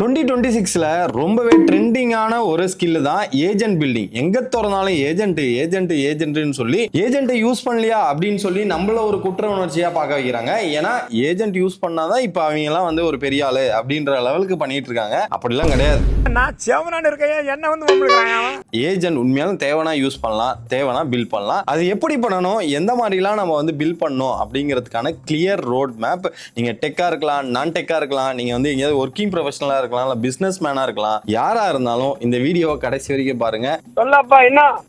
2026ல ரொம்பவே ட்ரெண்டிங்கான ஒரு ஸ்கில் தான் ஏஜென்ட் பில்டிங். எங்க திறனாலும் ஏஜென்ட்னு சொல்லி ஏஜென்ட்டை யூஸ் பண்ணலையா அப்படின்னு சொல்லி நம்மள ஒரு குற்ற உணர்ச்சியா பார்க்க வைக்கிறாங்க. ஏன்னா ஏஜென்ட் யூஸ் பண்ணாதான் இப்ப அவங்க எல்லாம் வந்து ஒரு பெரிய ஆளு அப்படின்ற லெவலுக்கு பண்ணிட்டு இருக்காங்க. அப்படிலாம் கிடையாது. ஏஜென்ட் உண்மையாலும் தேவைனா யூஸ் பண்ணலாம், தேவைனா பில் பண்ணலாம். அது எப்படி பண்ணணும், எந்த மாதிரிலாம் நம்ம வந்து பில் பண்ணணும் அப்படிங்கிறதுக்கான கிளியர் ரோட் மேப். நீங்க டெக்கா இருக்கலாம், நான் டெக்கா இருக்கலாம், நீங்க வந்து எங்கேயாவது ஒர்க்கிங் ப்ரொஃபஷனலா இருக்கலாம், பிசினஸ் மேனா இருக்கலாம், யாரா இருந்தாலும் இந்த வீடியோவை கடைசி வரைக்கும் பாருங்க.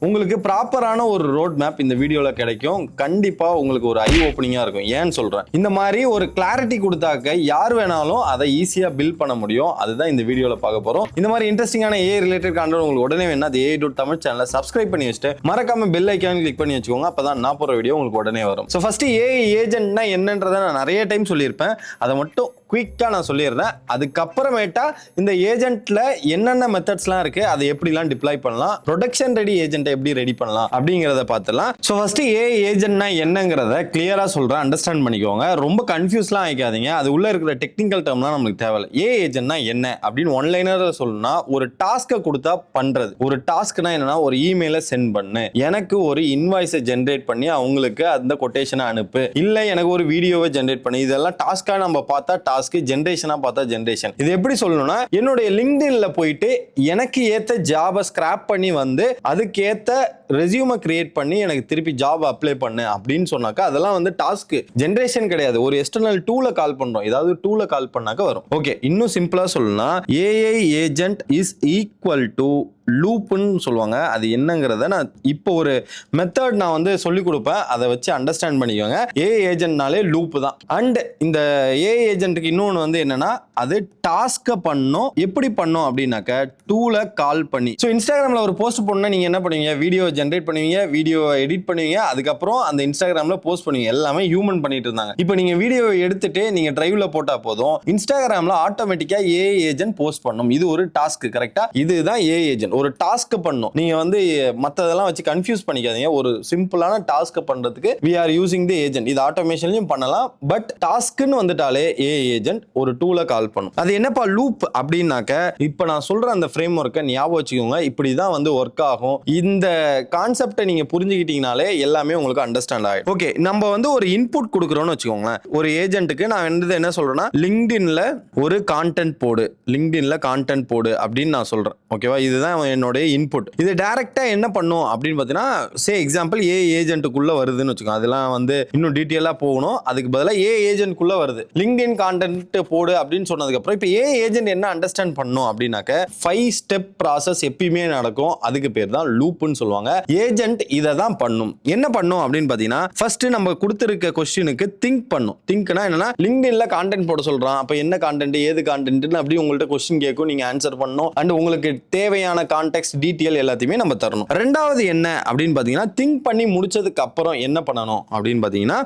உங்களுக்கு ப்ராப்பரான ஒரு ரோட் மேப் இந்த வீடியோல கிடைக்கும். கண்டிப்பா உங்களுக்கு ஒரு ஐ ஓப்பனிங்கா இருக்கும். ஏன்னு சொல்றேன், இந்த மாதிரி ஒரு கிளாரிட்டி கொடுத்தாக்க யார் வேணாலும் அதை ஈஸியா பில் பண்ண முடியும். அதுதான் இந்த வீடியோல பார்க்க போறோம். இந்த மாதிரி இன்ட்ரெஸ்டிங்கான ஏ ரிலேட்டட் கான்டென்ட் உங்களுக்கு உடனே வேணா அது AI.Tamil சேனலை சப்ஸ்கிரைப் பண்ணி வச்சுட்டு மறக்காம பெல் ஐக்கான் கிளிக் பண்ணி வச்சுக்கோங்க. அப்பதான் நான் போற வீடியோ உங்களுக்கு உடனே வரும். ஸோ ஃபர்ஸ்ட் AI ஏஜென்ட்னா என்னன்றதை நான் நிறைய டைம் சொல்லியிருப்பேன். அதை மட்டும் குயிக்கா நான் சொல்லிடுறேன். அதுக்கப்புறமேட்டா இந்த ஏஜென்ட்ல என்னென்ன மெத்தட்ஸ்லாம் இருக்கு, அதை எப்படிலாம் டிப்ளாய் பண்ணலாம், ப்ரொடக்ஷன் ரெடி ஏஜென்ட்டை எப்படி ரெடி பண்ணலாம் அப்படிங்கிறத பார்த்துலாம். ஸோ ஃபர்ஸ்ட் AI ஏஜென்ட்னா என்னங்கிறத கிளியரா சொல்றேன், அண்டர்ஸ்டாண்ட் பண்ணிக்கோங்க. ரொம்ப கன்ஃபியூஸ்லாம் ஆகிக்காதீங்க. அது உள்ள இருக்கிற டெக்னிக்கல் டேர்ம்லாம் நம்மளுக்கு தேவையில்லை. AI ஏஜென்ட்னா என்ன அப்படின்னு ஒன்லைனர்ல சொல்லணும்னா, ஒரு டாஸ்க்கை கொடுத்தா பண்றது. ஒரு டாஸ்க்னா என்னன்னா, ஒரு இமெயிலை சென்ட் பண்ணு, எனக்கு ஒரு இன்வாய்ஸை ஜென்ரேட் பண்ணி அவங்களுக்கு அந்த கொட்டேஷனை அனுப்பு, இல்ல எனக்கு ஒரு வீடியோவை ஜென்ரேட் பண்ணி, இதெல்லாம் டாஸ்கா நம்ம பார்த்தா டாஸ்க், ஜெனரேஷனா பார்த்தா ஜெனரேஷன். இது எப்படி சொல்லணும்னா, என்னுடைய லிங்க்டின்ல போயிட்டு எனக்கு ஏத்த ஜாபை ஸ்கிராப் பண்ணி வந்து அதுக்கு ஏத்த ரெஸ்யூமை கிரியேட் பண்ணி எனக்கு திருப்பி ஜாப் அப்ளை பண்ணு அப்படின்னு சொன்னாக்கா அதெல்லாம் வந்து டாஸ்க் ஜெனரேஷன் கிடையாது. ஒரு எக்ஸ்டர்னல் டூல கால் பண்றோம், ஏதாவது டூல கால் பண்ணாக்க வரும். ஓகே, இன்னும் சிம்பிளா சொல்லணும்னா AI agent is equal to லூப்னு சொல்லுவாங்க. அது என்னங்கிறத நான் இப்போ ஒரு மெத்தட் நான் வந்து சொல்லி கொடுப்பேன், அதை வச்சு அண்டர்ஸ்டாண்ட் பண்ணிக்கோங்க. AI ஏஜென்ட்னாலே லூப் தான். அண்ட் இந்த AI ஏஜென்ட்டுக்கு இன்னொன்று வந்து என்னன்னா, அது டாஸ்க்கை பண்ணும். எப்படி பண்ணும் அப்படின்னாக்க டூல கால் பண்ணி. ஸோ இன்ஸ்டாகிராமில் ஒரு போஸ்ட் போடணும்னா நீங்க என்ன பண்ணுவீங்க, வீடியோ ஜென்ரேட் பண்ணுவீங்க, வீடியோ எடிட் பண்ணுவீங்க, அதுக்கப்புறம் அந்த இன்ஸ்டாகிராம்ல போஸ்ட் பண்ணுவீங்க. எல்லாமே ஹியூமன் பண்ணிட்டு இருந்தாங்க. இப்போ நீங்க வீடியோ எடுத்துட்டு நீங்க டிரைவ்ல போட்டா போதும், இன்ஸ்டாகிராம்ல ஆட்டோமேட்டிக்கா AI ஏஜென்ட் போஸ்ட் பண்ணும். இது ஒரு டாஸ்க். கரெக்டா? இதுதான் AI ஏஜென்ட். ஒரு டாஸ்க் பண்ணும். நீங்க வந்து மத்ததெல்லாம் வச்சு கன்ஃபியூஸ் பண்ணிக்காதீங்க. ஒரு சிம்பிளான டாஸ்க் பண்றதுக்கு we are using the agent. இது ஆட்டோமேஷன்லயும் பண்ணலாம். பட் டாஸ்க்னு வந்துட்டாலே AI ஏஜென்ட் ஒரு டூல கால் பண்ணும். அது என்னப்பா லூப் அப்படின்னாக்க, இப்போ நான் சொல்ற அந்த ஃப்ரேம் ஒர்க்கை ஞாபகம் வச்சுக்கோங்க. இப்படிதான் வந்து ஒர்க் ஆகும். இந்த கான்செப்டை நீங்க புரிஞ்சுக்கிட்டீங்கனாலே எல்லாமே உங்களுக்கு அண்டர்ஸ்டாண்ட் ஆகும். ஓகே, நம்ம வந்து ஒரு இன்புட் கொடுக்குறோம்னு வச்சுக்கோங்களேன். ஒரு ஏஜென்ட்டுக்கு நான் வந்து என்ன சொல்றேன்னா, லிங்க்டின்ல ஒரு கான்டென்ட் போடு, லிங்க்டின்ல கான்டென்ட் போடு அப்படின்னு நான் சொல்றேன். ஓகேவா? இதுதான் என்னுடைய இன்புட். இது டைரக்டா என்ன பண்ணும் அப்படின்னு பார்த்தீங்கன்னா, சே எக்ஸாம்பிள் AI ஏஜென்ட்டுக்குள்ள வருதுன்னு வச்சுக்கோங்க. அதெல்லாம் வந்து இன்னும் டீட்டெயிலாக போகணும். அதுக்கு பதிலாக AI ஏஜென்ட்குள்ள வருது, லிங்க்டின் கான்டென்ட் போடு அப்படின்னு சொன்னதுக்கு அப்புறம் இப்போ AI ஏஜென்ட் என்ன அண்டர்ஸ்டாண்ட் பண்ணும் அப்படின்னாக்க 5 ஸ்டெப் ப்ராசஸ் எப்பயுமே நடக்கும். அதுக்கு பேர் தான் லூப்னு சொல்லுவாங்க. ஏஜென்ட் இதை தான் பண்ணும். என்ன பண்ணும் அப்படின்னு பார்த்தீங்கன்னா, ஃபர்ஸ்ட் நம்ம கொடுத்துருக்க கொஸ்டினுக்கு திங்க் பண்ணும். திங்க்னா என்னன்னா, லிங்க்டின்ல கான்டென்ட் போட சொல்றான், அப்போ என்ன கான்டென்ட், ஏது கான்டென்ட்னு அப்படி உங்கள்கிட்ட கொஸ்டின் கேட்கும், நீங்க ஆன்சர் பண்ணணும். அண்ட் உங்களுக்கு தேவையான கான்டெக்ஸ்ட் டீடைல் எல்லாத்தையுமே நம்ம தரணும். ரெண்டாவது என்ன அப்படின்னு பாத்தீங்கன்னா, திங்க் பண்ணி முடிச்சதுக்கு அப்புறம் என்ன பண்ணணும் அப்படின்னு பாத்தீங்கன்னா,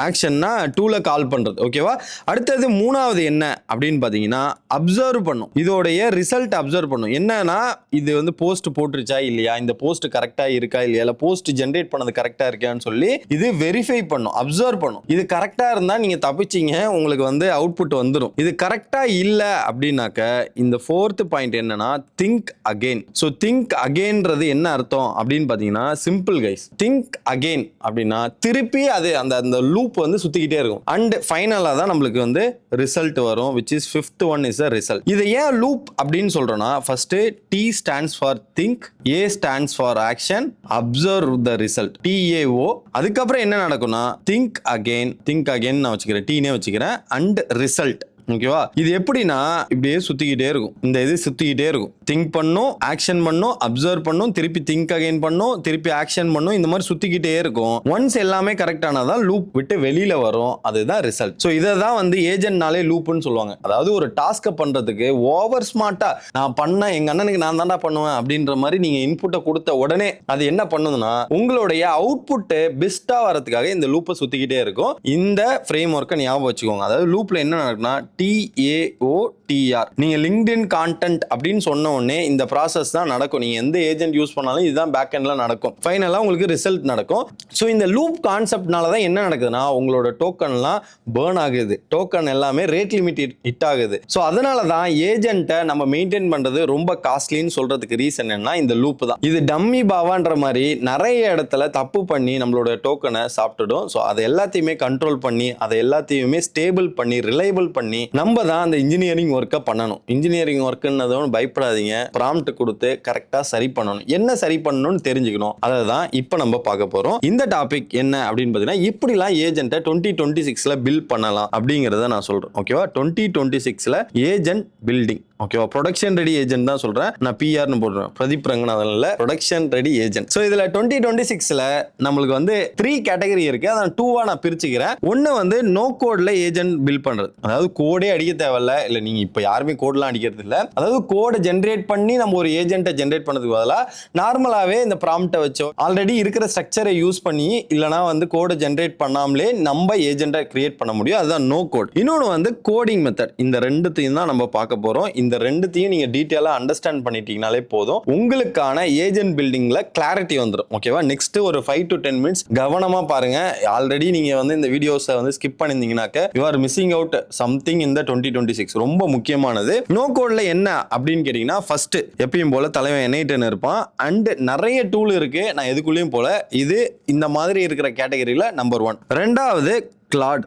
ஆக்ஷன்னா டூல கால் பண்றது. ஓகேவா? அடுத்தது மூணாவது என்ன அப்படின்னு பாத்தீங்கன்னா, அப்சர்வ் பண்ணும். இதோடைய ரிசல்ட் அப்சர்வ் பண்ணும். என்னன்னா, இது வந்து போஸ்ட் போட்டுருச்சா இல்லையா, இந்த போஸ்ட் கரெக்டா இருக்கா இல்லையா, இல்ல போஸ்ட் ஜெனரேட் பண்ணது கரெக்டா இருக்கான்னு சொல்லி இது வெரிஃபை பண்ணும், அப்சர்வ் பண்ணும். இது கரெக்டா இருந்தா நீங்க தப்பிச்சீங்க, உங்களுக்கு வந்து அவுட்புட் வந்துடும். இது கரெக்டா இல்ல அப்படின்னாக்க இந்த ஃபோர்த் பாயிண்ட் என்னன்னா, திங்க் அகைன். ஸோ திங்க் அகைன்றது என்ன அர்த்தம் அப்படின்னு பார்த்தீங்கன்னா, சிம்பிள் கைஸ். திங்க் அகைன் அப்படின்னா திருப்பி அது அந்த லூப் வந்து சுத்திக்கிட்டே இருக்கும். அண்ட் ஃபைனலாக தான் நம்மளுக்கு வந்து ரிசல்ட் வரும், which is fifth one is a result. இது ஏன் லூப் அப்படின்னு சொல்றோம்னா, first T stands for think, A stands for action, observe the result, TAO. அதுக்கப்புறம் என்ன நடக்கும்னா, திங்க் அகைன் நான் வச்சுக்கிறேன், டீனே வச்சுக்கிறேன், அண்ட் ரிசல்ட். ஓகேவா? இது எப்படின்னா இப்படியே சுத்திக்கிட்டே இருக்கும். இந்த இது சுத்திக்கிட்டே இருக்கும். திங்க் பண்ணும், ஆக்ஷன் பண்ணும், அப்சர்வ் பண்ணும், திருப்பி திங்க் அகைன் பண்ணும், திருப்பி ஆக்ஷன் பண்ணும். இந்த மாதிரி சுத்திக்கிட்டே இருக்கும். ஒன்ஸ் எல்லாமே கரெக்ட் ஆனாதான் லூப் விட்டு வெளியில வரும். அதுதான் ரிசல்ட். ஸோ இதை தான் வந்து ஏஜென்ட்னாலே லூப்னு சொல்லுவாங்க. அதாவது ஒரு டாஸ்க்கை பண்றதுக்கு ஓவர் ஸ்மார்ட்டா நான் பண்ண எங்க அண்ணனுக்கு நான் தான்டா பண்ணுவேன் அப்படின்ற மாதிரி நீங்க இன்புட்டை கொடுத்த உடனே அது என்ன பண்ணுதுன்னா, உங்களுடைய அவுட்புட் பெஸ்டா வரதுக்காக இந்த லூப்பை சுத்திக்கிட்டே இருக்கும். இந்த ஃப்ரேம் ஒர்க்கை ஞாபகம் வச்சுக்கோங்க. அதாவது லூப்ல என்ன நடக்குன்னா, TAO டிஆர். நீங்க லிங்க்டின் கான்டென்ட் அப்படின்னு சொன்ன உடனே இந்த ப்ராசஸ் தான் நடக்கும். நீங்க எந்த ஏஜென்ட் யூஸ் பண்ணாலும் இதுதான் பேக் எண்ட்ல நடக்கும். ஃபைனலா உங்களுக்கு ரிசல்ட் நடக்கும். ஸோ இந்த லூப் கான்செப்ட்னால தான் என்ன நடக்குதுன்னா உங்களோட டோக்கன்லாம் பேர்ன் ஆகுது, டோக்கன் எல்லாமே ரேட் லிமிட் ஹிட் ஆகுது. ஸோ அதனால தான் ஏஜென்ட்டை நம்ம மெயின்டைன் பண்றது ரொம்ப காஸ்ட்லின்னு சொல்றதுக்கு ரீசன் என்ன, இந்த லூப் தான். இது டம்மி பாவான்ற மாதிரி நிறைய இடத்துல தப்பு பண்ணி நம்மளோட டோக்கனை சாப்பிட்டுடும். ஸோ அதை எல்லாத்தையுமே கண்ட்ரோல் பண்ணி அதை எல்லாத்தையுமே ஸ்டேபிள் பண்ணி ரிலையபிள் பண்ணி நம்ம தான் அந்த இன்ஜினியரிங் ஒர்க்கை பண்ணணும். இன்ஜினியரிங் ஒர்க்குன்னதும் பயப்படாதீங்க, ப்ராம்ப்ட் கொடுத்து கரெக்டாக சரி பண்ணணும். என்ன சரி பண்ணணும்னு தெரிஞ்சுக்கணும். அதை தான் இப்போ நம்ம பார்க்க போறோம். இந்த டாபிக் என்ன அப்படின்னு பார்த்தீங்கன்னா இப்படிலாம் ஏஜென்ட்டை 2026ல பில்ட் பண்ணலாம் அப்படிங்கிறத நான் சொல்றேன். ஓகேவா? 2026ல ஏஜென்ட் பில்டிங். ஓகேவா? ப்ரொடக்ஷன் ரெடி ஏஜென்ட் தான் சொல்றேன். நான் பிஆர்னு போடுறேன், பிரதீப் ரங்கநாதன்ல ப்ரொடக்ஷன் ரெடி ஏஜென்ட். ஸோ இதுல 2026ல நம்மளுக்கு வந்து 3 கேட்டகரி இருக்கு. அதை 2வா நான் பிரிச்சுக்கிறேன். ஒன்னு வந்து நோ கோட்ல ஏஜென்ட் பில்ட் பண்றது, அதாவது கோடே அடிக்க தேவையில்ல. இல்ல நீங்க இப்ப யாருமே கோட்லாம் அடிக்கிறது இல்ல. அதாவது கோடை ஜென்ரேட் பண்ணி நம்ம ஒரு ஏஜென்ட்டை ஜென்ரேட் பண்ணதுக்கு பதிலாக நார்மலாவே இந்த ப்ராம்ப்டை வச்சோ ஆல்ரெடி இருக்கிற ஸ்ட்ரக்சரை யூஸ் பண்ணி இல்லனா வந்து கோடை ஜென்ரேட் பண்ணாமலே நம்ம ஏஜென்ட்டை கிரியேட் பண்ண முடியும். அதுதான் நோ கோட். இன்னொன்று வந்து கோடிங் மெத்தட். இந்த ரெண்டுத்தையும் தான் நம்ம பார்க்க போறோம். இந்த ரெண்டுத்தையும் நீங்க டீடைலா அண்டர்ஸ்டாண்ட் பண்ணிட்டீங்கனாலே போதும், உங்களுக்கான ஏஜென்ட் பில்டிங்ல கிளாரிட்டி வந்துடும். ஓகேவா? நெக்ஸ்ட் ஒரு 5 to 10 மினிட்ஸ் கவனமா பாருங்க. ஆல்ரெடி நீங்க வந்து இந்த வீடியோஸை வந்து ஸ்கிப் பண்ணிருந்தீங்கன்னாக்க you are missing out something இந்த 2026. ரொம்ப முக்கியமானது. நோ கோட்ல என்ன அப்படின்னு கேட்டீங்கன்னா ஃபர்ஸ்ட் எப்பயும் போல தலைவன் என்ஐடன் இருப்பான். அண்ட் நிறைய டூல் இருக்கு, நான் எதுக்குள்ளேயும் போல. இது இந்த மாதிரி இருக்கிற கேட்டகரியில நம்பர் 1. ரெண்டாவது கிளாட்.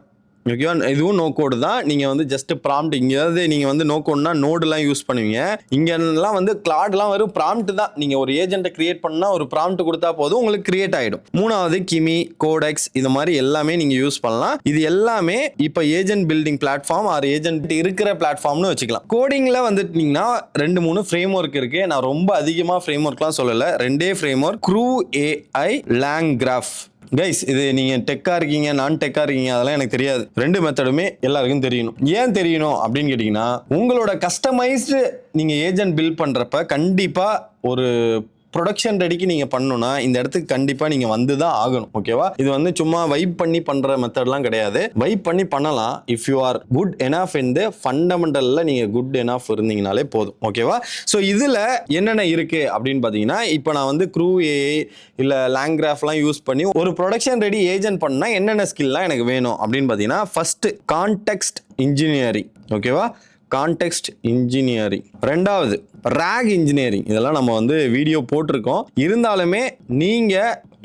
ஓகேவா? இதுவும் நோ கோடு தான். நீங்க வந்து ஜஸ்ட் ப்ராம்ப்ட், இங்கேயாவது நீங்க வந்து நோ கோட்னா நோடுலாம் யூஸ் பண்ணுவீங்க. இங்கெல்லாம் வந்து கிளாட்லாம் வெறும் ப்ராம்ப்ட் தான். நீங்க ஒரு ஏஜென்ட்டை கிரியேட் பண்ணா ஒரு ப்ராம்ப்ட் கொடுத்தா போதும், உங்களுக்கு கிரியேட் ஆயிடும். மூணாவது கிமி, கோடெக்ஸ், இது மாதிரி எல்லாமே நீங்க யூஸ் பண்ணலாம். இது எல்லாமே இப்போ agent building platform R agent இருக்கிற பிளாட்ஃபார்ம்னு வச்சுக்கலாம். கோடிங்ல வந்துட்டீங்கன்னா 2-3 ஃப்ரேம் ஒர்க் இருக்கு. நான் ரொம்ப அதிகமா ஃப்ரேம் ஒர்க்லாம் சொல்லல, 2 framework, crew AI, LangGraph. Guys, இது நீங்க டெக்கா இருக்கீங்க, நான் டெக்கா இருக்கீங்க, அதெல்லாம் எனக்கு தெரியாது. 2 மெத்தடுமே எல்லாருக்கும் தெரியணும். ஏன் தெரியணும் அப்படின்னு கேட்டீங்கன்னா உங்களோட கஸ்டமைஸ்டு நீங்க ஏஜென்ட் பில்ட் பண்றப்ப கண்டிப்பா ஒரு ப்ரொடக்ஷன் ரெடிக்கு நீங்க பண்ணணும்னா இந்த இடத்துக்கு கண்டிப்பா நீங்க வந்து தான் ஆகணும். ஓகேவா? இது வந்து சும்மா வைப் பண்ணி பண்ற மெத்தட்லாம் கிடையாது. வைப் பண்ணி பண்ணலாம் if you are good enough in the ஃபண்டமெண்டல்ல நீங்க குட் எனஃப் இருந்தீங்கனாலே போதும். ஓகேவா? ஸோ இதுல என்னென்ன இருக்கு அப்படின்னு பாத்தீங்கன்னா இப்போ நான் வந்து க்ரூ ஏஐ இல்ல லாங்கிராஃப்லாம் யூஸ் பண்ணி ஒரு ப்ரொடக்ஷன் ரெடி ஏஜென்ட் பண்ணா என்னென்ன ஸ்கில்லாம் எனக்கு வேணும் அப்படின்னு பாத்தீங்கன்னா ஃபர்ஸ்ட் கான்டெக்ஸ்ட் இன்ஜினியரிங். ஓகேவா? Context engineering. ரெண்டாவது ராக் இன்ஜினியரிங். இதெல்லாம் நம்ம வந்து வீடியோ போட்டிருக்கோம். இருந்தாலுமே நீங்க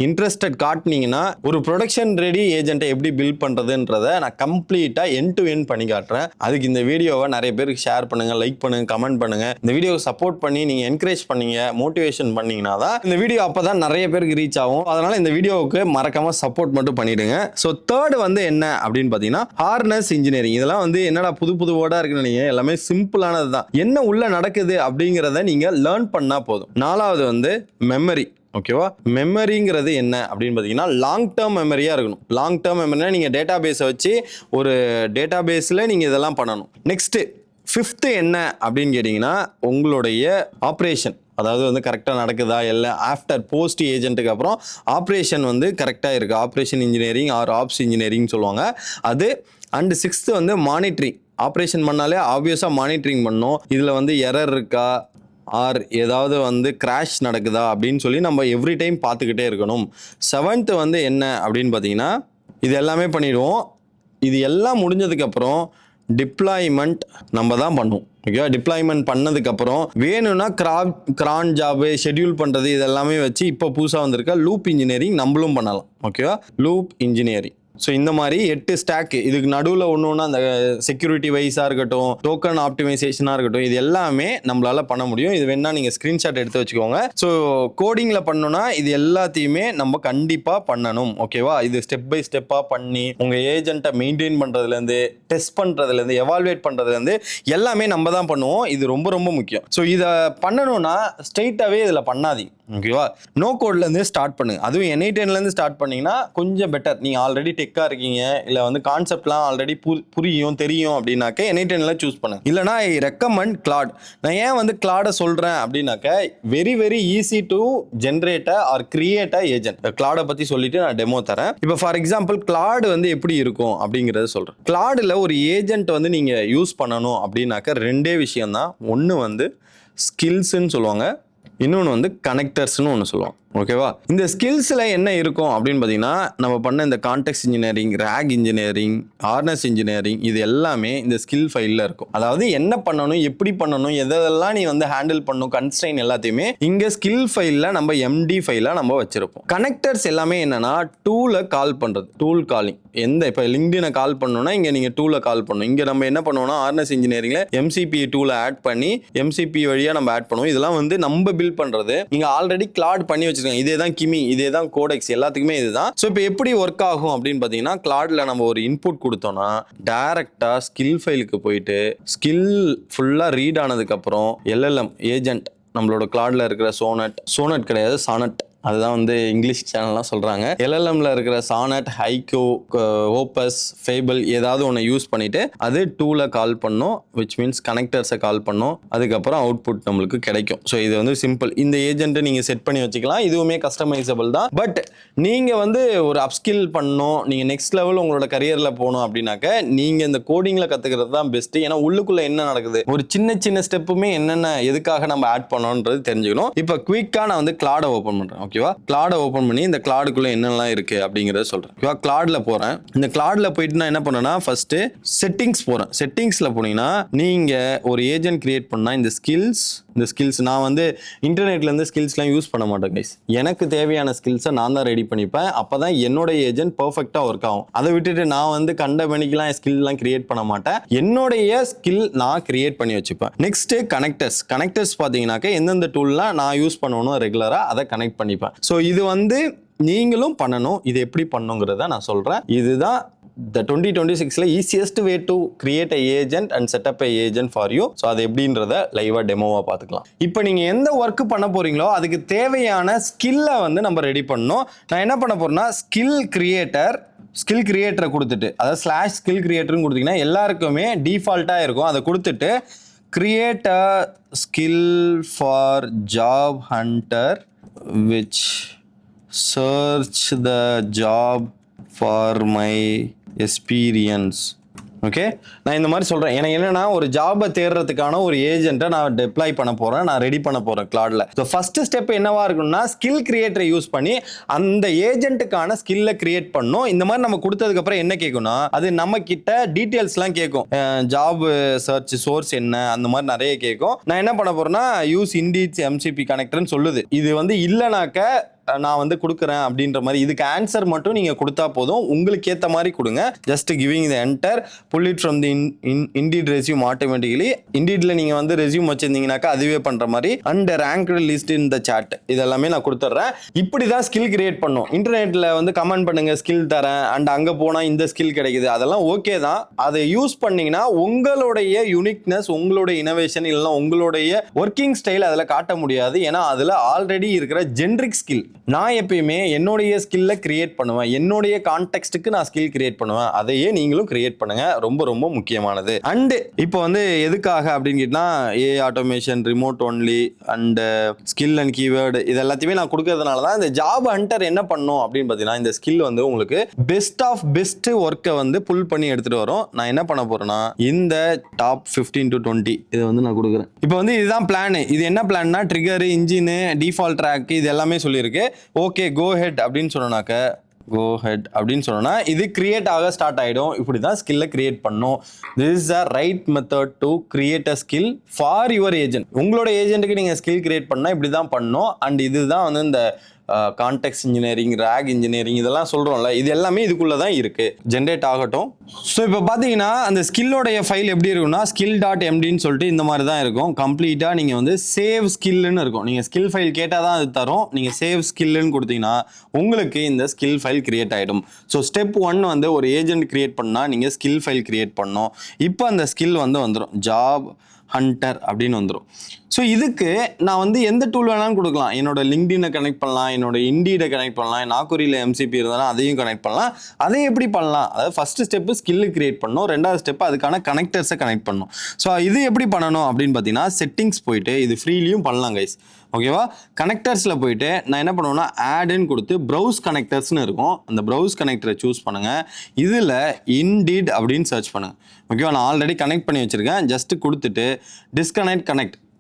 இன்ட்ரெஸ்டட் காட்டினீங்கன்னா ஒரு ப்ரொடக்ஷன் ரெடி ஏஜென்ட்டை எப்படி பில்ட் பண்றதுன்றதை நான் கம்ப்ளீட்டா எண்ட் டு எண்ட் பண்ணி காட்டுறேன். அதுக்கு இந்த வீடியோவை நிறைய பேருக்கு ஷேர் பண்ணுங்க, லைக் பண்ணுங்க, கமெண்ட் பண்ணுங்க. இந்த வீடியோவை சப்போர்ட் பண்ணி நீங்க என்கரேஜ் பண்ணீங்க, மோட்டிவேஷன் பண்ணீங்கன்னா தான் இந்த வீடியோ அப்பதான் நிறைய பேருக்கு ரீச் ஆகும். அதனால இந்த வீடியோவுக்கு மறக்காம சப்போர்ட் மட்டும் பண்ணிடுங்க. ஸோ தேர்ட் வந்து என்ன அப்படின்னு பாத்தீங்கன்னா ஹார்னஸ் இன்ஜினியரிங். இதெல்லாம் வந்து என்னடா புது புது வேர்டா இருக்குன்னு நீங்க எல்லாமே சிம்பிளானது தான். என்ன உள்ள நடக்குது அப்படிங்கிறத நீங்க லேர்ன் பண்ணா போதும். நாலாவது வந்து மெமரி. ஓகேவா? மெமரிங்கிறது என்ன அப்படின்னு பார்த்தீங்கன்னா லாங் டேர்ம் மெமரியாக இருக்கணும். லாங் டேர்ம் மெமரினா நீங்கள் டேட்டா பேஸை வச்சு ஒரு டேட்டா பேஸில் நீங்கள் இதெல்லாம் பண்ணணும். நெக்ஸ்ட்டு 5th என்ன அப்படின்னு கேட்டிங்கன்னா உங்களுடைய ஆப்ரேஷன், அதாவது வந்து கரெக்டாக நடக்குதா இல்லை ஆஃப்டர் போஸ்ட் ஏஜென்ட்டுக்கு அப்புறம் ஆப்ரேஷன் வந்து கரெக்டாக இருக்குது. Operation engineering or apps engineering சொல்லுவாங்க அது. அண்ட் 6th வந்து மானிட்டரிங். ஆப்ரேஷன் பண்ணாலே ஆப்வியஸாக மானிட்டரிங் பண்ணணும். இதில் வந்து எரர் இருக்கா ஆர் ஏதாவது வந்து கிராஷ் நடக்குதா அப்படின்னு சொல்லி நம்ம எவ்ரி டைம் பார்த்துக்கிட்டே இருக்கணும். 7th வந்து என்ன அப்படின்னு பார்த்தீங்கன்னா இது எல்லாமே பண்ணிடுவோம். இது எல்லாம் முடிஞ்சதுக்கப்புறம் டிப்ளாய்மெண்ட் நம்ம தான் பண்ணுவோம். ஓகேவா? டிப்ளாய்மெண்ட் பண்ணதுக்கப்புறம் வேணும்னா கிரான் ஜாபு ஷெட்யூல் பண்ணுறது இதெல்லாமே வச்சு இப்போ புதுசாக வந்திருக்க லூப் இன்ஜினியரிங் நம்மளும் பண்ணலாம். ஓகேவா? Loop engineering. ஸோ இந்த மாதிரி 8 ஸ்டாக். இதுக்கு நடுவில் ஒன்று அந்த செக்யூரிட்டி வைஸாக இருக்கட்டும், டோக்கன் ஆப்டிமைசேஷனாக இருக்கட்டும், இது எல்லாமே நம்மளால பண்ண முடியும். இது வேணா நீங்கள் ஸ்க்ரீன்ஷாட் எடுத்து வச்சுக்கோங்க. ஸோ கோடிங்கில் பண்ணணும்னா இது எல்லாத்தையுமே நம்ம கண்டிப்பாக பண்ணணும். ஓகேவா? இது ஸ்டெப் பை ஸ்டெப்பாக பண்ணி உங்கள் ஏஜென்ட்டை மெயின்டைன் பண்ணுறதுலேருந்து டெஸ்ட் பண்ணுறதுலேருந்து எவால்வேட் பண்ணுறதுலேருந்து எல்லாமே நம்ம தான் பண்ணுவோம். இது ரொம்ப ரொம்ப முக்கியம். ஸோ இதை பண்ணணும்னா ஸ்ட்ரெயிட்டாகவே இதில் பண்ணாதீங்க. ஓகேவா? நோ கோட்லேருந்து ஸ்டார்ட் பண்ணுங்க. அதுவும் NI10லேருந்து ஸ்டார்ட் பண்ணிங்கன்னா கொஞ்சம் பெட்டர். நீங்கள் ஆல்ரெடி டெக்காக இருக்கீங்க, இல்லை வந்து கான்செப்ட்லாம் ஆல்ரெடி புரியும் தெரியும் அப்படின்னாக்க NI10 சூஸ் பண்ணுங்க. இல்லைனா ஐ ரெக்கமெண்ட் கிளாட். நான் ஏன் வந்து கிளாடை சொல்கிறேன் அப்படின்னாக்க very very easy to generate or create agent. கிளாடை பற்றி சொல்லிட்டு நான் டெமோ தரேன். இப்போ ஃபார் எக்ஸாம்பிள் கிளாட் வந்து எப்படி இருக்கும் அப்படிங்கிறத சொல்கிறேன். கிளாடில் ஒரு ஏஜென்ட் வந்து நீங்கள் யூஸ் பண்ணணும் அப்படின்னாக்க ரெண்டே விஷயம் தான். ஒன்று வந்து ஸ்கில்ஸ்ன்னு சொல்லுவாங்க, இன்னொன்று வந்து கனெக்டர்ஸ்னு ஒன்று சொல்லுவாங்க. ஓகேவா? இந்த ஸ்கில்ஸில் என்ன இருக்கும் அப்படின்னு பார்த்தீங்கன்னா, நம்ம பண்ண இந்த context engineering, rack engineering, harness engineering, இது எல்லாமே இந்த ஸ்கில் ஃபைலில் இருக்கும். அதாவது என்ன பண்ணணும், எப்படி பண்ணணும், எதெல்லாம் நீ வந்து ஹேண்டில் பண்ணணும், கன்ஸ்ட்ரெயின் எல்லாத்தையுமே இங்கே ஸ்கில் ஃபைலில் நம்ம MD ஃபைலாக நம்ம வச்சிருப்போம். கனெக்டர்ஸ் எல்லாமே என்னன்னா டூலை கால் பண்ணுறது, டூல் காலிங். இப்போ லிங்க்டினை கால் பண்ணணும்னா இங்கே நீங்கள் டூலை கால் பண்ணணும். இங்கே நம்ம என்ன பண்ணுவோம்னா ஹார்னஸ் இன்ஜினியரிங்கில் MCP டூலை ஆட் பண்ணி MCP வழியாக நம்ம ஆட் பண்ணுவோம். இதெல்லாம் வந்து நம்ம பில்ட் பண்ணுறது. நீங்கள் ஆல்ரெடி கிளாட் பண்ணி வச்சிருக்கோம். இதே தான் கிமி, இதே தான் கோடெக்ஸ், எல்லாத்துக்குமே இதுதான். ஸோ இப்போ எப்படி ஒர்க் ஆகும் அப்படின்னு பார்த்தீங்கன்னா, கிளாட்ல நம்ம ஒரு இன்புட் கொடுத்தோம்னா டைரக்டா ஸ்கில் ஃபைலுக்கு போயிட்டு ஸ்கில் ஃபுல்லாக ரீட் ஆனதுக்கப்புறம் LLM ஏஜென்ட், நம்மளோட கிளாட்ல இருக்கிற சோனட் கிடையாது சானட், அதுதான் வந்து இங்கிலீஷ் சேனல்லாம் சொல்கிறாங்க. LLMல இருக்கிற சானட், ஹைகோ, ஓப்பஸ், ஃபேபிள் ஏதாவது ஒன்று யூஸ் பண்ணிவிட்டு அது டூலை கால் பண்ணும், விச் மீன்ஸ் கனெக்டர்ஸை கால் பண்ணும். அதுக்கப்புறம் அவுட்புட் நம்மளுக்கு கிடைக்கும். ஸோ இது வந்து சிம்பிள். இந்த ஏஜென்ட்டை நீங்கள் செட் பண்ணி வச்சுக்கலாம். இதுவுமே கஸ்டமைசபிள் தான். பட் நீங்கள் வந்து ஒரு அப்ஸ்கில் பண்ணணும், நீங்கள் நெக்ஸ்ட் லெவல் உங்களோட கரியரில் போகணும் அப்படின்னாக்க நீங்கள் இந்த கோடிங்கில் கற்றுக்கிறது தான் பெஸ்ட்டு. ஏன்னா உள்ளுக்குள்ளே என்ன நடக்குது, ஒரு சின்ன சின்ன ஸ்டெப்புமே என்னென்ன எதுக்காக நம்ம ஆட் பண்ணணுன்றது தெரிஞ்சுக்கணும். இப்போ குயிக்காக நான் வந்து கிளாடை ஓப்பன் பண்ணுறேன். ஓகேவா? கிளாடை ஓப்பன் பண்ணி இந்த கிளாடுக்குள்ள என்னெல்லாம் இருக்கு அப்படிங்கறத சொல்றேன். ஓகேவா? கிளாட்ல போறேன். இந்த கிளாட்ல போயிட்டு நான் என்ன பண்ணேன்னா ஃபர்ஸ்ட் செட்டிங்ஸ் போறேன். செட்டிங்ஸ்ல போனீங்கன்னா நீங்க ஒரு ஏஜென்ட் கிரியேட் பண்ணா இந்த ஸ்கில்ஸ் நான் வந்து இன்டர்நெட்ல இருந்து ஸ்கில்ஸ்லாம் யூஸ் பண்ண மாட்டேன் கைஸ். எனக்கு தேவையான ஸ்கில்ஸை நான் தான் ரெடி பண்ணிப்பேன். அப்பதான் என்னோட ஏஜென்ட் பர்ஃபெக்டா ஒர்க் ஆகும். அதை விட்டுட்டு நான் வந்து கண்ட மணிக்கெல்லாம் ஸ்கில்லாம் கிரியேட் பண்ண மாட்டேன். என்னுடைய ஸ்கில் நான் கிரியேட் பண்ணி வச்சுப்பேன். நெக்ஸ்ட் கனெக்டர்ஸ் பாத்தீங்கன்னாக்க எந்தெந்த டூல்லாம் நான் யூஸ் பண்ணணும் ரெகுலரா அதை கனெக்ட் பண்ணிப்பேன். ஸோ இது வந்து நீங்களும் பண்ணணும். இது எப்படி பண்ணுங்கிறத நான் சொல்றேன். இதுதான் the 2026ல easiest way to create a agent and set up a agent for you. So அது எப்படின்றத லைவா டெமோவா பார்த்துக்கலாம். இப்போ நீங்க எந்த ஒர்க் பண்ண போறீங்களோ அதுக்கு தேவையான ஸ்கில்லை வந்து நம்ம ரெடி பண்ணணும். நான் என்ன பண்ண போறேன்னா ஸ்கில் கிரியேட்டரை கொடுத்துட்டு, அதாவது /skill creator கொடுத்தீங்கன்னா எல்லாருக்குமே டிஃபால்ட்டா இருக்கும். அதை கொடுத்துட்டு create a skill for job hunter which search the job for my experience. Okay, நான் இந்த மாதிரி சொல்கிறேன். எனக்கு என்னன்னா ஒரு ஜாபை தேடுறதுக்கான ஒரு ஏஜென்ட்டை நான் டெப்ளாய் பண்ண போகிறேன், நான் ரெடி பண்ண போகிறேன் கிளாட்ல. ஸோ ஃபர்ஸ்ட் ஸ்டெப் என்னவா இருக்குன்னா ஸ்கில் கிரியேட்டரை யூஸ் பண்ணி அந்த ஏஜென்ட்டுக்கான ஸ்கில்லை கிரியேட் பண்ணணும். இந்த மாதிரி நம்ம கொடுத்ததுக்கப்புறம் என்ன கேட்கும்னா அது நம்ம கிட்ட டீட்டெயில்ஸ்லாம் கேட்கும். ஜாப் சர்ச் சோர்ஸ் என்ன, அந்த மாதிரி நிறைய கேட்கும். நான் என்ன பண்ண போகிறேன்னா யூஸ் இண்டீட் MCP கனெக்டர்னு சொல்லுது. இது வந்து இல்லைனாக்க நான் வந்து கொடுக்குறேன் அப்படின்ற மாதிரி. இதுக்கு ஆன்சர் மட்டும் நீங்கள் கொடுத்தா போதும். உங்களுக்கு ஏற்ற மாதிரி கொடுங்க. Just giving the enter, pull it from the Indeed resume automatically. இண்டீட்ல நீங்கள் வந்து ரெஸ்யூம் வச்சிருந்தீங்கன்னாக்கா அதுவே பண்ணுற மாதிரி. And ranked list in the chat இதெல்லாமே நான் கொடுத்துட்றேன். இப்படி தான் ஸ்கில் கிரியேட் பண்ணும். இன்டர்நெட்டில் வந்து கமெண்ட் பண்ணுங்க ஸ்கில் தரேன் அண்ட் அங்கே போனால் இந்த ஸ்கில் கிடைக்குது, அதெல்லாம் ஓகே தான். அதை யூஸ் பண்ணீங்கன்னா உங்களுடைய யூனிக்னஸ், உங்களுடைய இனோவேஷன் இல்லைன்னா உங்களுடைய ஒர்க்கிங் ஸ்டைல் அதில் காட்ட முடியாது. ஏன்னா அதில் ஆல்ரெடி இருக்கிற ஜென்ரிக் ஸ்கில். நான் எப்பயுமே என்னுடைய ஸ்கில்லை கிரியேட் பண்ணுவேன், என்னுடைய கான்டெக்ஸ்டுக்கு நான் ஸ்கில் கிரியேட் பண்ணுவேன். அதையே நீங்களும் கிரியேட் பண்ணுங்க, ரொம்ப ரொம்ப முக்கியமானது. அண்ட் இப்போ வந்து எதுக்காக அப்படின்னு கேட்டா AI automation, remote only and skill and keyword இது எல்லாத்தையுமே நான் கொடுக்கறதுனால தான் இந்த ஜாப் ஹண்டர் என்ன பண்ணும் அப்படின்னு பார்த்தீங்கன்னா இந்த ஸ்கில் வந்து உங்களுக்கு பெஸ்ட் ஆஃப் பெஸ்ட் ஒர்க்கை வந்து புல் பண்ணி எடுத்துட்டு வரும். நான் என்ன பண்ண போறேன்னா இந்த டாப் 15 to 20 இதை வந்து நான் கொடுக்குறேன். இப்போ வந்து இதுதான் பிளான். இது என்ன பிளான்னா ட்ரிகர், இன்ஜின், டிஃபால்ட் ட்ராக் இது எல்லாமே சொல்லியிருக்கு. ஓகே கோ ஹெட் அப்படின்னு சொன்னா இது கிரியேட் ஆக ஸ்டார்ட் ஆகிடும். இப்படி தான் ஸ்கில்லை கிரியேட் பண்ணும். This is a right method to create a skill for your agent. உங்களோட ஏஜென்ட்டுக்கு நீங்கள் ஸ்கில் கிரியேட் பண்ணால் இப்படி தான் பண்ணணும். அண்ட் இதுதான் வந்து இந்த கான்டெக்ஸ்ட் இன்ஜினியரிங், ரேக் இன்ஜினியரிங் இதெல்லாம் சொல்கிறோம்ல, இது எல்லாமே இதுக்குள்ளே தான் இருக்குது, ஜென்ரேட் ஆகட்டும். ஸோ இப்போ பார்த்தீங்கன்னா அந்த ஸ்கில்லோடைய ஃபைல் எப்படி இருக்குன்னா skill.mdன்னு சொல்லிட்டு இந்த மாதிரி தான் இருக்கும். கம்ப்ளீட்டாக நீங்கள் வந்து சேவ் ஸ்கில்லுன்னு இருக்கும். நீங்கள் ஸ்கில் ஃபைல் கேட்டால் தான் அது தரும். நீங்கள் சேவ் ஸ்கில்லுன்னு கொடுத்தீங்கன்னா உங்களுக்கு இந்த ஸ்கில் ஃபைல் கிரியேட் ஆகிடும். ஸோ ஸ்டெப் 1 வந்து ஒரு ஏஜென்ட் கிரியேட் பண்ணால் நீங்கள் ஸ்கில் ஃபைல் கிரியேட் பண்ணணும். இப்போ அந்த ஸ்கில் வந்து வந்துடும், ஜாப் ஹண்டர் அப்படின்னு வந்துடும். ஸோ இதுக்கு நான் வந்து எந்த டூல் வேணாலும் கொடுக்கலாம். என்னோட லிங்க்டினை கனெக்ட் பண்ணலாம், என்னோட இண்டீடை கனெக்ட் பண்ணலாம், நாக்குரியில் எம்சிபி இருந்தாலும் அதையும் கனெக்ட் பண்ணலாம். அதை எப்படி பண்ணலாம்? அதாவது ஃபர்ஸ்ட் ஸ்டெப்பு ஸ்கில்லு கிரியேட் பண்ணணும், ரெண்டாவது ஸ்டெப் அதுக்கான கனெக்டர்ஸை கனெக்ட் பண்ணணும். ஸோ இது எப்படி பண்ணணும் அப்படின்னு பார்த்தீங்கன்னா, செட்டிங்ஸ் போயிட்டு இது ஃப்ரீலியும் பண்ணலாம் கைஸ், ஓகேவா? கனெக்டர்ஸில் போயிட்டு நான் என்ன பண்ணுவேன்னா ஆடுன்னு கொடுத்து ப்ரௌஸ் கனெக்டர்ஸ்னு இருக்கும், அந்த ப்ரௌஸ் கனெக்டரை சூஸ் பண்ணுங்கள். இதில் இண்டீட் அப்படின்னு சர்ச் பண்ணுங்கள், ஓகேவா? நான் ஆல்ரெடி கனெக்ட் பண்ணி வச்சுருக்கேன். ஜஸ்ட்டு கொடுத்துட்டு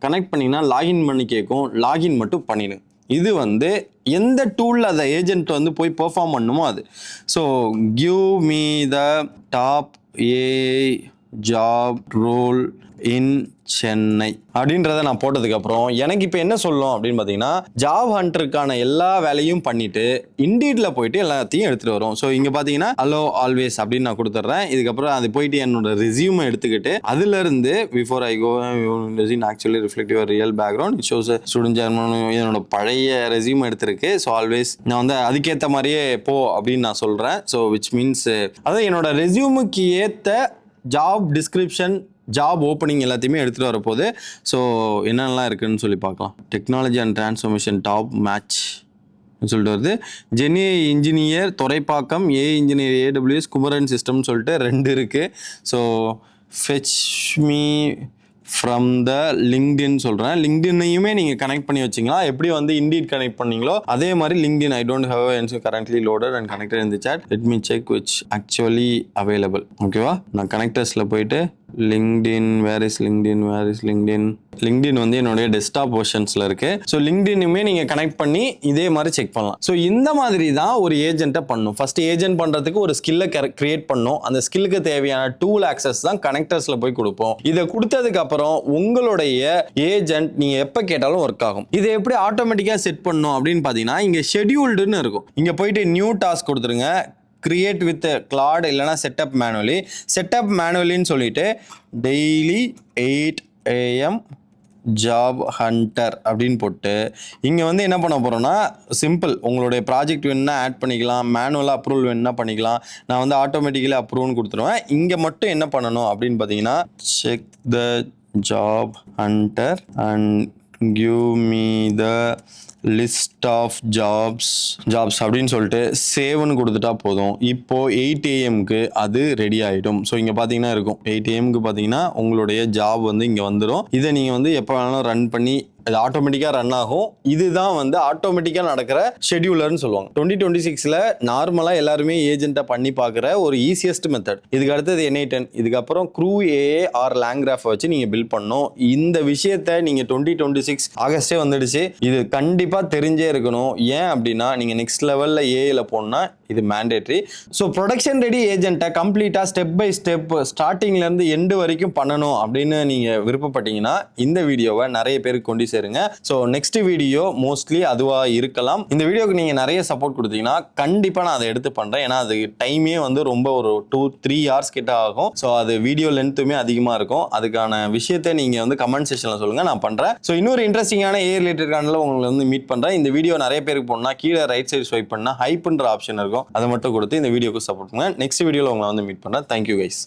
கனெக்ட் பண்ணிங்கன்னா லாகின் பண்ணி கேட்கும், லாகின் மட்டும் பண்ணிடுங்க. இது வந்து எந்த டூலில் அந்த ஏஜென்ட் வந்து போய் பெர்ஃபார்ம் பண்ணுமோ அது. So give me the top a job role in Chennai அப்படின்றத நான் போட்டதுக்கப்புறம் எனக்கு இப்போ என்ன சொல்லும் அப்படின்னு பார்த்தீங்கன்னா, ஜாப் ஹண்டருக்கான எல்லா வேலையும் பண்ணிட்டு இண்டீடில் போயிட்டு எல்லாத்தையும் எடுத்துகிட்டு வரும். ஸோ இங்கே பார்த்தீங்கன்னா ஹலோ ஆல்வேஸ் அப்படின்னு நான் கொடுத்துட்றேன். இதுக்கப்புறம் அது போயிட்டு என்னோட ரெசியூமை எடுத்துக்கிட்டு அதுலேருந்து before I go actually reflect your real background it shows student German என்னோட பழைய ரெசியூம் எடுத்திருக்கு. ஸோ ஆல்வேஸ் நான் வந்து அதுக்கேற்ற மாதிரியே போ அப்படின்னு நான் சொல்கிறேன். ஸோ விச் மீன்ஸ் அதாவது என்னோட ரெசியூமுக்கு ஏற்ற ஜாப் டிஸ்கிரிப்ஷன் ஜாப் ஓப்பனிங் எல்லாத்தையுமே எடுத்துகிட்டு வரப்போகுது. ஸோ என்னென்னலாம் இருக்குதுன்னு சொல்லி பார்க்கலாம். Technology and transformation top match சொல்லிட்டு வருது. ஜெனி இன்ஜினியர் துறைப்பாக்கம், ஏ இன்ஜினியர் ஏடபிள்யூஎஸ், குமரன் சிஸ்டம்னு சொல்லிட்டு 2 இருக்குது. So fetch me from the LinkedIn சொல்கிறேன். லிங்க்டினையுமே நீங்கள் கனெக்ட் பண்ணி வச்சிங்களா, எப்படி வந்து இண்டீட் கனெக்ட் பண்ணீங்களோ அதே மாதிரி LinkedIn I don't have ends currently loaded and connected in the chat, let me check which actually available. ஓகேவா? நான் கனெக்டர்ஸில் போயிட்டு லிங்க்டின் வேர் இஸ் லிங்க்டின் வந்து என்னுடைய டெஸ்க்டாப் வெர்ஷன்ஸில் இருக்குது. ஸோ லிங்க்டினுமே நீங்கள் கனெக்ட் பண்ணி இதே மாதிரி செக் பண்ணலாம். ஸோ இந்த மாதிரி தான் ஒரு ஏஜென்ட்டை பண்ணணும். ஃபர்ஸ்ட் ஏஜென்ட் பண்ணுறதுக்கு ஒரு ஸ்கில்லை கிரியேட் பண்ணணும். அந்த ஸ்கில்லுக்கு தேவையான டூல் ஆக்சஸ் தான் கனெக்டர்ஸில் போய் கொடுப்போம். இதை கொடுத்ததுக்கு அப்புறம் உங்களுடைய ஏஜென்ட் நீங்கள் எப்போ கேட்டாலும் ஒர்க் ஆகும். இதை எப்படி ஆட்டோமேட்டிக்காக செட் பண்ணணும் அப்படின்னு பார்த்தீங்கன்னா, இங்கே ஷெட்யூல்டுன்னு இருக்கும். இங்கே போயிட்டு நியூ டாஸ்க் கொடுத்துருங்க, கிரியேட் வித் கிளாட் இல்லைனா செட்டப் மேனுவலின்னு சொல்லிட்டு டெய்லி 8 AM ஜாப் ஹண்டர் அப்படின்னு போட்டு இங்கே வந்து என்ன பண்ண போகிறோன்னா, சிம்பிள் உங்களுடைய ப்ராஜெக்ட் வேணுன்னா ஆட் பண்ணிக்கலாம், மேனுவலாக அப்ரூவல் வேணுன்னா பண்ணிக்கலாம். நான் வந்து ஆட்டோமேட்டிக்கலி அப்ரூவ்னு கொடுத்துருவேன். இங்கே மட்டும் என்ன பண்ணணும் அப்படின்னு பார்த்தீங்கன்னா, check the job hunter and give me the list of jobs அப்படின்னு சொல்லிட்டு சேவ்னு கொடுத்துட்டா போதும். இப்போது 8 AM அது ரெடி ஆகிடும். ஸோ இங்கே பார்த்தீங்கன்னா இருக்கும் 8 AM பார்த்தீங்கன்னா உங்களுடைய ஜாப் வந்து இங்கே வந்துடும். இதை நீங்கள் வந்து எப்போ வேணாலும் ரன் பண்ணி அது ஆட்டோமேட்டிக்காக ரன் ஆகும். இதுதான் வந்து ஆட்டோமேட்டிக்காக நடக்கிற ஷெட்யூலர்னு சொல்லுவாங்க. 2026 நார்மலாக எல்லாருமே ஏஜென்ட்டை பண்ணி பார்க்குற ஒரு ஈஸியஸ்ட் மெத்தட். இதுக்கு அடுத்தது N8N, இதுக்கப்புறம் க்ரூ ஏஏ ஆர் லேங்க்ராஃபை வச்சு நீங்கள் பில்ட் பண்ணணும். இந்த விஷயத்தை நீங்கள் 2026 ஆகஸ்டே வந்துடுச்சு. இது கண்டிப்பாக தெரிஞ்சே இருக்கணும். ஏன் அப்படின்னா நீங்கள் நெக்ஸ்ட் லெவலில் ஏஏல போகணுன்னா இது மேண்டேட்ரி. ஸோ ப்ரொடக்ஷன் ரெடி ஏஜென்ட்டை கம்ப்ளீட்டாக ஸ்டெப் பை ஸ்டெப் ஸ்டார்டிங்லேருந்து எண்டு வரைக்கும் பண்ணணும் அப்படின்னு நீங்கள் விருப்பப்பட்டீங்கன்னா இந்த வீடியோவை நிறைய பேருக்கு கொண்டு சேருங்க. ஸோ நெக்ஸ்ட் வீடியோ மோஸ்ட்லி அதுவாக இருக்கலாம். இந்த வீடியோக்கு நீங்கள் நிறைய சப்போர்ட் கொடுத்தீங்கன்னா கண்டிப்பாக நான் அதை எடுத்து பண்ணுறேன். ஏன்னா அது டைமே வந்து ரொம்ப ஒரு 2-3 hours கிட்ட ஆகும். ஸோ அது வீடியோ லென்த்துமே அதிகமாக இருக்கும். அதுக்கான விஷயத்தை நீங்கள் வந்து கமெண்ட் செக்ஷனில் சொல்லுங்கள், நான் பண்ணுறேன். ஸோ இன்னொரு இன்ட்ரெஸ்டிங்கான ஏ ரிலேட்டட் கானில் உங்களை வந்து மீட் பண்ணுறேன். இந்த வீடியோ நிறைய பேருக்கு போகணும்னா கீழே ரைட் சைடு ஸ்வைப் பண்ணால் ஹைப்ன்ற ஆப்ஷன் இருக்கும், அதை மட்டும் கொடுத்து இந்த வீடியோக்கு சப்போர்ட் பண்ணுங்க. நெக்ஸ்ட் வீடியோவில் உங்களை வந்து மீட் பண்ணுறேன். Thank you guys.